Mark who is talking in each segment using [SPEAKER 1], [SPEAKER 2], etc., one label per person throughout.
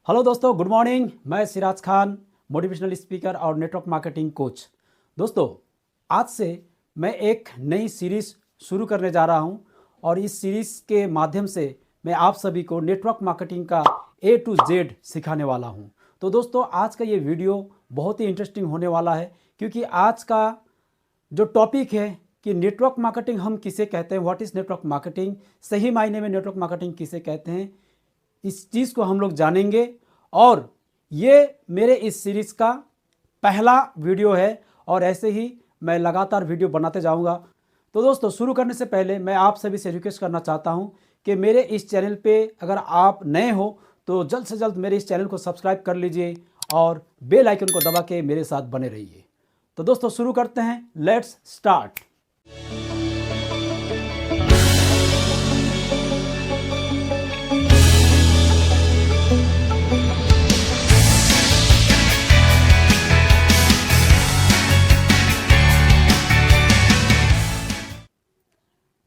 [SPEAKER 1] Hello दोस्तों, good morning. मैं Siraj Khan, motivational speaker और नेटवर्क मार्केटिंग कोच। दोस्तों, आज से मैं एक नई सीरीज़ शुरू करने जा रहा हूं और इस सीरीज़ के माध्यम से मैं आप सभी को नेटवर्क मार्केटिंग का A to Z सिखाने वाला हूं। तो दोस्तों, आज का ये वीडियो बहुत ही इंटरेस्टिंग होने वाला है, क्योंकि आज का जो टॉपिक है कि नेटवर्क मार्केटिंग हम किसे कहते हैं, व्हाट इज़ नेटवर्क मार्केटिंग, सही मायने में नेटवर्क मार्केटिंग किसे कहते हैं, इस चीज़ को हम लोग जानेंगे। और ये मेरे इस सीरीज़ का पहला वीडियो है और ऐसे ही मैं लगातार वीडियो बनाते जाऊंगा। तो दोस्तों, शुरू करने से पहले मैं आप सभी से रिक्वेस्ट करना चाहता हूं कि मेरे इस चैनल पे अगर आप नए हो तो जल्द से जल्द मेरे इस चैनल को सब्सक्राइब कर लीजिए और बेल आइकन को दबा के मेरे साथ बने रहिए। तो दोस्तों, शुरू करते हैं। Let's start.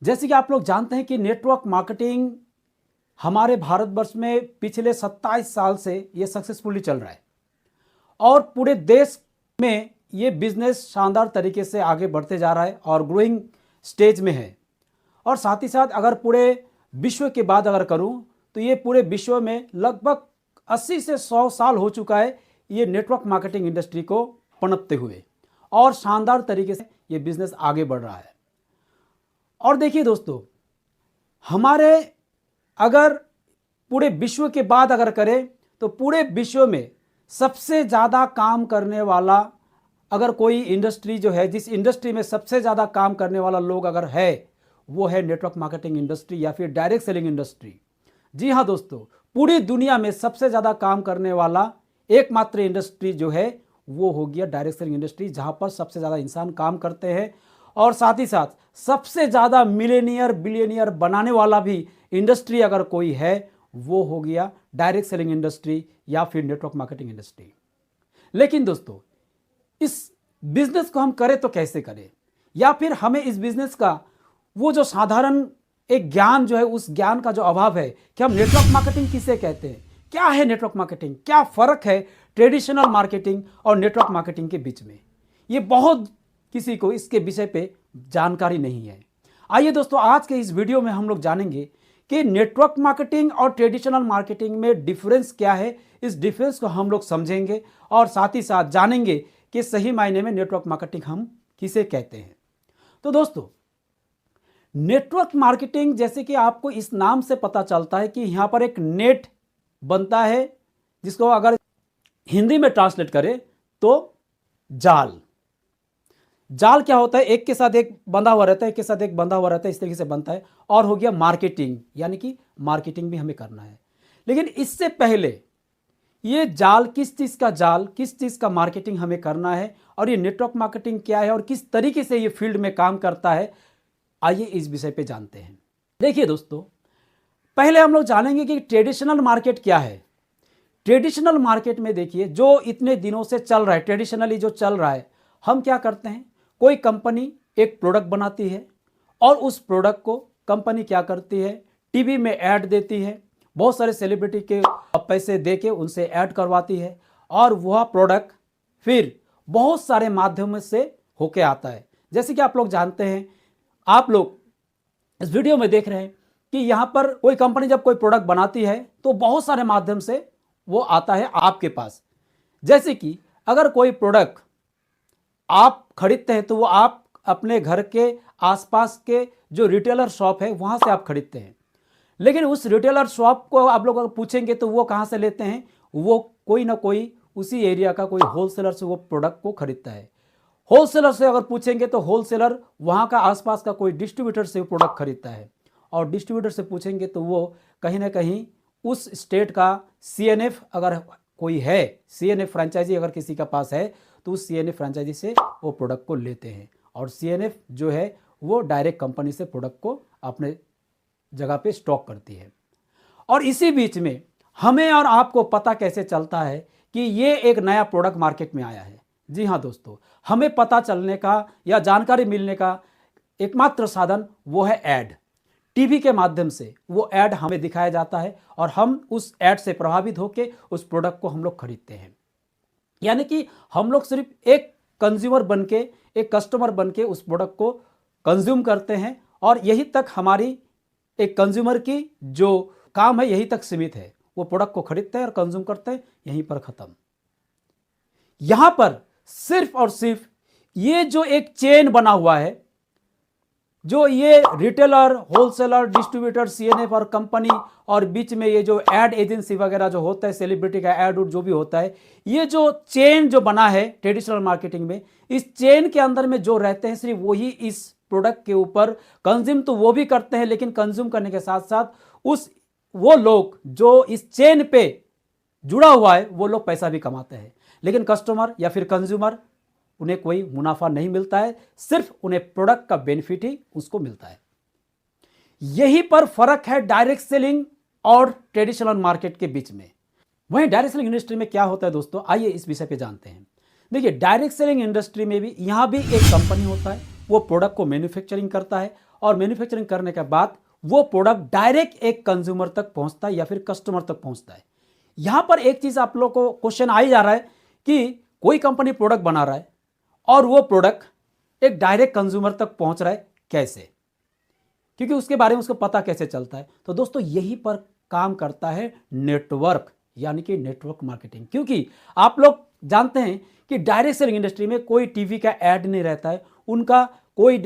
[SPEAKER 1] जैसे कि आप लोग जानते हैं कि नेटवर्क मार्केटिंग हमारे भारतवर्ष में पिछले 27 साल से ये सक्सेसफुली चल रहा है और पूरे देश में ये बिजनेस शानदार तरीके से आगे बढ़ते जा रहा है और ग्रोइंग स्टेज में है। और साथ ही साथ अगर पूरे विश्व की बात अगर करूं तो ये पूरे विश्व में लगभग 80 से 100 साल हो चुका है ये नेटवर्क मार्केटिंग इंडस्ट्री को पनपते हुए, और शानदार तरीके से ये बिजनेस आगे बढ़ रहा है। और देखिए दोस्तों, हमारे अगर पूरे विश्व की बात अगर करें तो पूरे विश्व में सबसे ज़्यादा काम करने वाला अगर कोई इंडस्ट्री जो है, जिस इंडस्ट्री में सबसे ज़्यादा काम करने वाला लोग अगर है, वो है नेटवर्क मार्केटिंग इंडस्ट्री या फिर डायरेक्ट सेलिंग इंडस्ट्री। जी हाँ दोस्तों, पूरी दुनिया में सबसे ज़्यादा काम करने वाला एकमात्र इंडस्ट्री जो है वो हो गया डायरेक्ट सेलिंग इंडस्ट्री, जहाँ पर सबसे ज़्यादा इंसान काम करते हैं। और साथ ही साथ सबसे ज़्यादा मिलेनियर बिलियनियर बनाने वाला भी इंडस्ट्री अगर कोई है वो हो गया डायरेक्ट सेलिंग इंडस्ट्री या फिर नेटवर्क मार्केटिंग इंडस्ट्री। लेकिन दोस्तों, इस बिजनेस को हम करें तो कैसे करें, या फिर हमें इस बिजनेस का वो जो साधारण एक ज्ञान जो है, उस ज्ञान का जो अभाव है कि हम नेटवर्क मार्केटिंग किसे कहते हैं, क्या है नेटवर्क मार्केटिंग, क्या फ़र्क है ट्रेडिशनल मार्केटिंग और नेटवर्क मार्केटिंग के बीच में, ये बहुत किसी को इसके विषय पे जानकारी नहीं है। आइए दोस्तों, आज के इस वीडियो में हम लोग जानेंगे कि नेटवर्क मार्केटिंग और ट्रेडिशनल मार्केटिंग में डिफरेंस क्या है। इस डिफरेंस को हम लोग समझेंगे और साथ ही साथ जानेंगे कि सही मायने में नेटवर्क मार्केटिंग हम किसे कहते हैं। तो दोस्तों, नेटवर्क मार्केटिंग, जैसे कि आपको इस नाम से पता चलता है कि यहां पर एक नेट बनता है, जिसको अगर हिंदी में ट्रांसलेट करें तो जाल। जाल क्या होता है, एक के साथ एक बंधा हुआ रहता है, एक के साथ एक बंधा हुआ रहता है, इस तरीके से बनता है। और हो गया मार्केटिंग, यानी कि मार्केटिंग भी हमें करना है। लेकिन इससे पहले ये जाल, किस चीज़ का जाल, किस चीज़ का मार्केटिंग हमें करना है, और ये नेटवर्क मार्केटिंग क्या है और किस तरीके से ये फील्ड में काम करता है, आइए इस विषय पे जानते हैं। देखिए दोस्तों, पहले हम लोग जानेंगे कि ट्रेडिशनल मार्केट क्या है। ट्रेडिशनल मार्केट में देखिए, जो इतने दिनों से चल रहा है, ट्रेडिशनली जो चल रहा है, हम क्या करते हैं, कोई कंपनी एक प्रोडक्ट बनाती है और उस प्रोडक्ट को कंपनी क्या करती है, टीवी में ऐड देती है, बहुत सारे सेलिब्रिटी के पैसे दे के उनसे ऐड करवाती है, और वह प्रोडक्ट फिर बहुत सारे माध्यमों से होके आता है। जैसे कि आप लोग जानते हैं, आप लोग इस वीडियो में देख रहे हैं कि यहाँ पर कोई कंपनी जब कोई प्रोडक्ट बनाती है तो बहुत सारे माध्यम से वो आता है आपके पास। जैसे कि अगर कोई प्रोडक्ट आप खरीदते हैं तो वो आप अपने घर के आसपास के जो रिटेलर शॉप है वहाँ से आप खरीदते हैं। लेकिन उस रिटेलर शॉप को आप लोग अगर पूछेंगे तो वो कहाँ से लेते हैं, वो कोई ना कोई उसी एरिया का कोई होलसेलर से वो प्रोडक्ट को खरीदता है। होलसेलर से अगर पूछेंगे तो होलसेलर वहाँ का आसपास का कोई डिस्ट्रीब्यूटर से प्रोडक्ट खरीदता है, और डिस्ट्रीब्यूटर से पूछेंगे तो वो कहीं ना कहीं उस स्टेट का CNF अगर कोई है, CNF फ्रेंचाइजी अगर किसी का पास है तो उस CNF फ्रेंचाइजी से वो प्रोडक्ट को लेते हैं, और CNF जो है वो डायरेक्ट कंपनी से प्रोडक्ट को अपने जगह पे स्टॉक करती है। और इसी बीच में हमें और आपको पता कैसे चलता है कि ये एक नया प्रोडक्ट मार्केट में आया है। जी हाँ दोस्तों, हमें पता चलने का या जानकारी मिलने का एकमात्र साधन वो है ऐड। टीवी के माध्यम से वो ऐड हमें दिखाया जाता है और हम उस ऐड से प्रभावित होकर उस प्रोडक्ट को हम लोग खरीदते हैं। यानी कि हम लोग सिर्फ एक कंज्यूमर बनके, एक कस्टमर बनके उस प्रोडक्ट को कंज्यूम करते हैं और यही तक हमारी एक कंज्यूमर की जो काम है यही तक सीमित है। वो प्रोडक्ट को खरीदते हैं और कंज्यूम करते हैं, यहीं पर खत्म। यहां पर सिर्फ और सिर्फ ये जो एक चेन बना हुआ है, जो ये रिटेलर, होलसेलर, डिस्ट्रीब्यूटर, सीएनएफ और कंपनी और बीच में ये जो एड एजेंसी वगैरह जो होता है, सेलिब्रिटी का एड उड जो भी होता है, ये जो चेन जो बना है ट्रेडिशनल मार्केटिंग में, इस चेन के अंदर में जो रहते हैं सिर्फ वही इस प्रोडक्ट के ऊपर कंज्यूम तो वो भी करते हैं, लेकिन कंज्यूम करने के साथ साथ वो लोग जो इस चेन पे जुड़ा हुआ है वो लोग पैसा भी कमाते हैं, लेकिन कस्टमर या फिर कंज्यूमर उन्हें कोई मुनाफा नहीं मिलता है, सिर्फ उन्हें प्रोडक्ट का बेनिफिट ही उसको मिलता है। यही पर फर्क है डायरेक्ट सेलिंग और ट्रेडिशनल मार्केट के बीच में। वहीं डायरेक्ट सेलिंग इंडस्ट्री में क्या होता है दोस्तों, आइए इस विषय पे जानते हैं। देखिए, डायरेक्ट सेलिंग इंडस्ट्री में भी यहां भी एक कंपनी होता है, वो प्रोडक्ट को मैन्युफैक्चरिंग करता है और मैन्युफैक्चरिंग करने के बाद वो प्रोडक्ट डायरेक्ट एक कंज्यूमर तक पहुंचता है या फिर कस्टमर तक पहुंचता है। यहां पर एक चीज आप लोग को क्वेश्चन आ ही जा रहा है कि कोई कंपनी प्रोडक्ट बना रहा है और वो प्रोडक्ट एक डायरेक्ट कंज्यूमर तक पहुंच रहा है, कैसे? क्योंकि उसके बारे में उसको पता कैसे चलता है? तो दोस्तों यहीं पर काम करता है नेटवर्क, यानी कि नेटवर्क मार्केटिंग। क्योंकि आप लोग जानते हैं कि डायरेक्ट सेलिंग इंडस्ट्री में कोई टीवी का ऐड नहीं रहता है, उनका कोई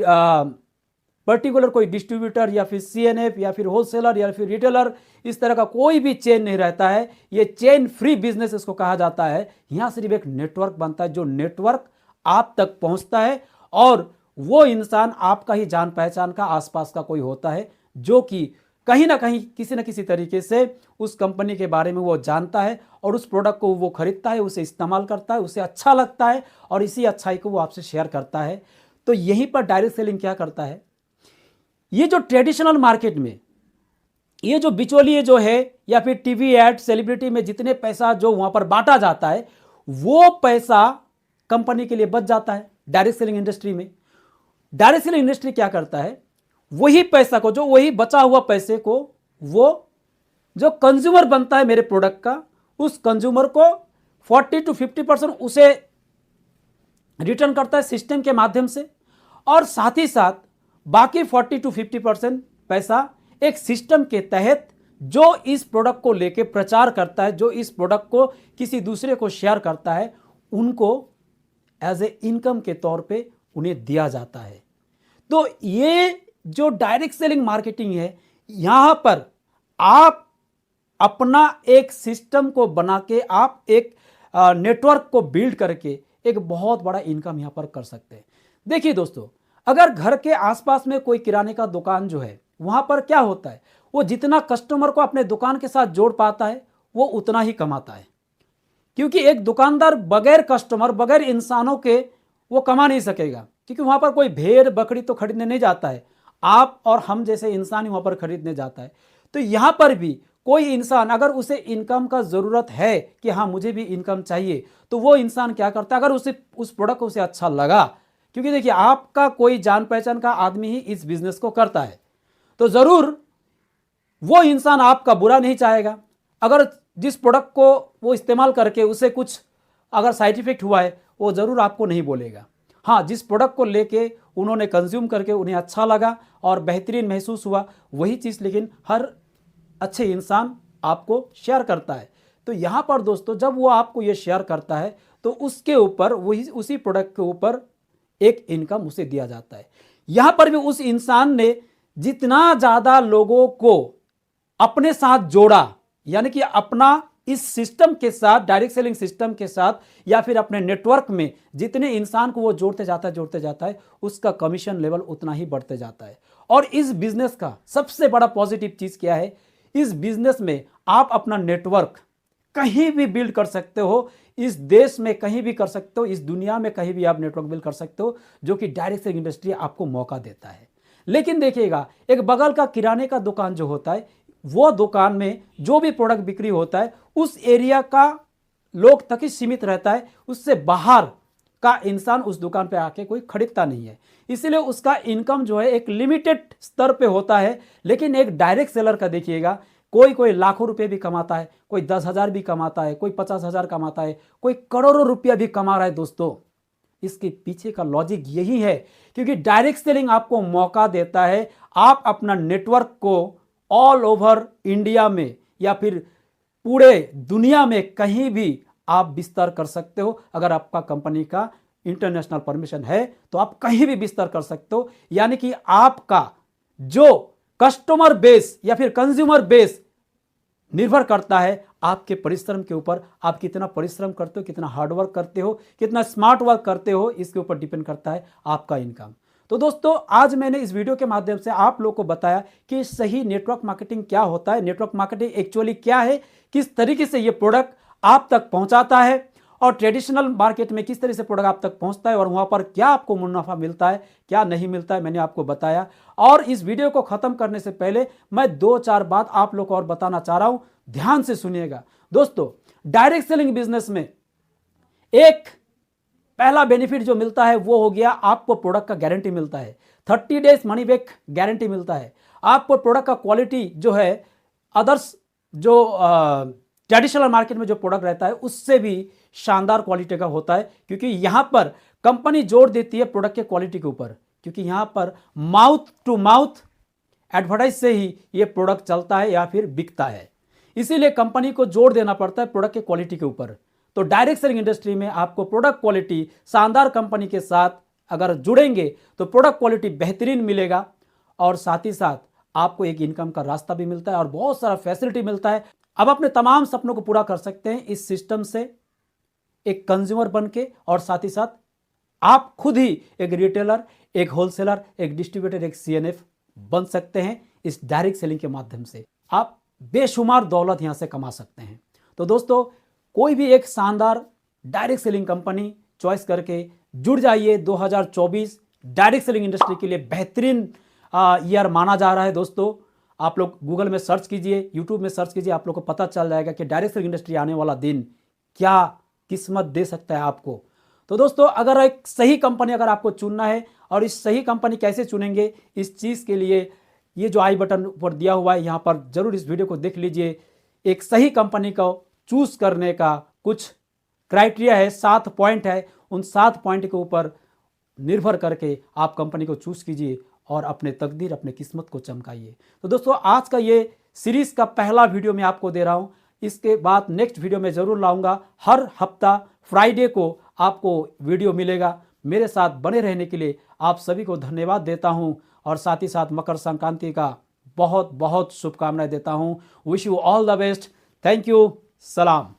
[SPEAKER 1] पर्टिकुलर कोई डिस्ट्रीब्यूटर या फिर सीएनएफ या फिर होलसेलर या फिर रिटेलर, इस तरह का कोई भी चेन नहीं रहता है। ये चेन फ्री बिजनेस इसको कहा जाता है। यहां सिर्फ एक नेटवर्क बनता है, जो नेटवर्क आप तक पहुंचता है और वो इंसान आपका ही जान पहचान का, आसपास का कोई होता है, जो कि कहीं ना कहीं किसी न किसी तरीके से उस कंपनी के बारे में वो जानता है और उस प्रोडक्ट को वो खरीदता है, उसे इस्तेमाल करता है, उसे अच्छा लगता है और इसी अच्छाई को वो आपसे शेयर करता है। तो यहीं पर डायरेक्ट सेलिंग क्या करता है, ये जो ट्रेडिशनल मार्केट में ये जो बिचौलिए जो है या फिर टीवी एड, सेलिब्रिटी में जितने पैसा जो वहां पर बांटा जाता है, वो पैसा कंपनी के लिए बच जाता है। डायरेक्ट सेलिंग इंडस्ट्री में डायरेक्ट सेलिंग इंडस्ट्री क्या करता है, वही पैसा को, जो वही बचा हुआ पैसे को, वो जो कंज्यूमर बनता है मेरे प्रोडक्ट का, उस कंज्यूमर को 40 to 50% उसे रिटर्न करता है सिस्टम के माध्यम से, और साथ ही साथ बाकी 40 to 50% पैसा एक सिस्टम के तहत जो इस प्रोडक्ट को लेके प्रचार करता है, जो इस प्रोडक्ट को किसी दूसरे को शेयर करता है, उनको एज ए इनकम के तौर पे उन्हें दिया जाता है। तो ये जो डायरेक्ट सेलिंग मार्केटिंग है, यहां पर आप अपना एक सिस्टम को बना के, आप एक नेटवर्क को बिल्ड करके एक बहुत बड़ा इनकम यहां पर कर सकते हैं। देखिए दोस्तों, अगर घर के आसपास में कोई किराने का दुकान जो है, वहां पर क्या होता है, वो जितना कस्टमर को अपने दुकान के साथ जोड़ पाता है वो उतना ही कमाता है। क्योंकि एक दुकानदार बगैर कस्टमर, बगैर इंसानों के वो कमा नहीं सकेगा, क्योंकि वहां पर कोई भेड़ बकरी तो खरीदने नहीं जाता है, आप और हम जैसे इंसान ही वहां पर खरीदने जाता है। तो यहां पर भी कोई इंसान, अगर उसे इनकम का जरूरत है कि हाँ मुझे भी इनकम चाहिए, तो वो इंसान क्या करता है, अगर उसे उस प्रोडक्ट उसे अच्छा लगा, क्योंकि देखिए आपका कोई जान पहचान का आदमी ही इस बिजनेस को करता है, तो जरूर वो इंसान आपका बुरा नहीं चाहेगा। अगर जिस प्रोडक्ट को वो इस्तेमाल करके उसे कुछ अगर साइड इफेक्ट हुआ है, वो जरूर आपको नहीं बोलेगा। हाँ, जिस प्रोडक्ट को लेके उन्होंने कंज्यूम करके उन्हें अच्छा लगा और बेहतरीन महसूस हुआ, वही चीज़ लेकिन हर अच्छे इंसान आपको शेयर करता है। तो यहाँ पर दोस्तों, जब वो आपको ये शेयर करता है तो उसके ऊपर, वही उसी प्रोडक्ट के ऊपर एक इनकम उसे दिया जाता है। यहाँ पर भी उस इंसान ने जितना ज़्यादा लोगों को अपने साथ जोड़ा, यानी कि अपना इस सिस्टम के साथ, डायरेक्ट सेलिंग सिस्टम के साथ या फिर अपने नेटवर्क में जितने इंसान को वो जोड़ते जाता है, उसका कमीशन लेवल उतना ही बढ़ते जाता है। और इस बिजनेस का सबसे बड़ा पॉजिटिव चीज़ क्या है, इस बिजनेस में आप अपना नेटवर्क कहीं भी बिल्ड कर सकते हो, इस देश में कहीं भी कर सकते हो, इस दुनिया में कहीं भी आप नेटवर्क बिल्ड कर सकते हो, जो कि डायरेक्ट सेलिंग इंडस्ट्री आपको मौका देता है। लेकिन देखिएगा, एक बगल का किराने का दुकान जो होता है, वो दुकान में जो भी प्रोडक्ट बिक्री होता है उस एरिया का लोग तक ही सीमित रहता है, उससे बाहर का इंसान उस दुकान पे आके कोई खरीदता नहीं है, इसीलिए उसका इनकम जो है एक लिमिटेड स्तर पे होता है। लेकिन एक डायरेक्ट सेलर का देखिएगा, कोई लाखों रुपए भी कमाता है, कोई 10,000 भी कमाता है, कोई 50,000 कमाता है, कोई करोड़ों रुपया भी कमा रहा है। दोस्तों, इसके पीछे का लॉजिक यही है, क्योंकि डायरेक्ट सेलिंग आपको मौका देता है आप अपना नेटवर्क को ऑल ओवर इंडिया में या फिर पूरे दुनिया में कहीं भी आप विस्तार कर सकते हो। अगर आपका कंपनी का इंटरनेशनल परमिशन है तो आप कहीं भी विस्तार कर सकते हो। यानी कि आपका जो कस्टमर बेस या फिर कंज्यूमर बेस निर्भर करता है आपके परिश्रम के ऊपर। आप कितना परिश्रम करते हो, कितना हार्डवर्क करते हो, कितना स्मार्ट वर्क करते हो, इसके ऊपर डिपेंड करता है आपका इनकम। तो दोस्तों, आज मैंने इस वीडियो के माध्यम से आप लोगों को बताया कि सही नेटवर्क मार्केटिंग क्या होता है, नेटवर्क मार्केटिंग एक्चुअली क्या है, किस तरीके से ये प्रोडक्ट आप तक पहुंचाता है और ट्रेडिशनल मार्केट में किस तरह से प्रोडक्ट आप तक पहुंचता है और वहां पर क्या आपको मुनाफा मिलता है, क्या नहीं मिलता है, मैंने आपको बताया। और इस वीडियो को खत्म करने से पहले मैं 2-4 बात आप लोग को और बताना चाह रहा हूं, ध्यान से सुनिएगा। दोस्तों, डायरेक्ट सेलिंग बिजनेस में एक पहला बेनिफिट जो मिलता है वो हो गया, आपको प्रोडक्ट का गारंटी मिलता है, 30 डेज मनी बैक गारंटी मिलता है। आपको प्रोडक्ट का क्वालिटी जो है अदर्स जो ट्रेडिशनल मार्केट में जो प्रोडक्ट रहता है उससे भी शानदार क्वालिटी का होता है, क्योंकि यहां पर कंपनी जोर देती है प्रोडक्ट के क्वालिटी के ऊपर, क्योंकि यहां पर माउथ टू माउथ एडवर्टाइज से ही ये प्रोडक्ट चलता है या फिर बिकता है। इसीलिए कंपनी को जोर देना पड़ता है प्रोडक्ट के क्वालिटी के ऊपर। तो डायरेक्ट सेलिंग इंडस्ट्री में आपको प्रोडक्ट क्वालिटी शानदार कंपनी के साथ अगर जुड़ेंगे तो प्रोडक्ट क्वालिटी बेहतरीन मिलेगा और साथ ही साथ आपको एक इनकम का रास्ता भी मिलता है और बहुत सारा फैसिलिटी मिलता है। अब अपने तमाम सपनों को पूरा कर सकते हैं इस सिस्टम से, एक कंज्यूमर बन के, और साथ ही साथ आप खुद ही एक रिटेलर, एक होलसेलर, एक डिस्ट्रीब्यूटर, एक सीएनएफ बन सकते हैं। इस डायरेक्ट सेलिंग के माध्यम से आप बेशुमार दौलत यहां से कमा सकते हैं। तो दोस्तों, कोई भी एक शानदार डायरेक्ट सेलिंग कंपनी चॉइस करके जुड़ जाइए। 2024 डायरेक्ट सेलिंग इंडस्ट्री के लिए बेहतरीन ईयर माना जा रहा है। दोस्तों, आप लोग गूगल में सर्च कीजिए, यूट्यूब में सर्च कीजिए, आप लोग को पता चल जाएगा कि डायरेक्ट सेलिंग इंडस्ट्री आने वाला दिन क्या किस्मत दे सकता है आपको। तो दोस्तों, अगर एक सही कंपनी अगर आपको चुनना है, और इस सही कंपनी कैसे चुनेंगे, इस चीज़ के लिए ये जो आई बटन ऊपर दिया हुआ है यहाँ पर जरूर इस वीडियो को देख लीजिए। एक सही कंपनी को चूज करने का कुछ क्राइटेरिया है, 7 पॉइंट है। उन 7 पॉइंट के ऊपर निर्भर करके आप कंपनी को चूज कीजिए और अपने तकदीर, अपने किस्मत को चमकाइए। तो दोस्तों, आज का ये सीरीज का पहला वीडियो मैं आपको दे रहा हूं। इसके बाद नेक्स्ट वीडियो में जरूर लाऊंगा। हर हफ्ता फ्राइडे को आपको वीडियो मिलेगा। मेरे साथ बने रहने के लिए आप सभी को धन्यवाद देता हूं और साथ ही साथ मकर संक्रांति का बहुत बहुत शुभकामनाएं देता हूं। Wish you all the best. Thank you. सलाम।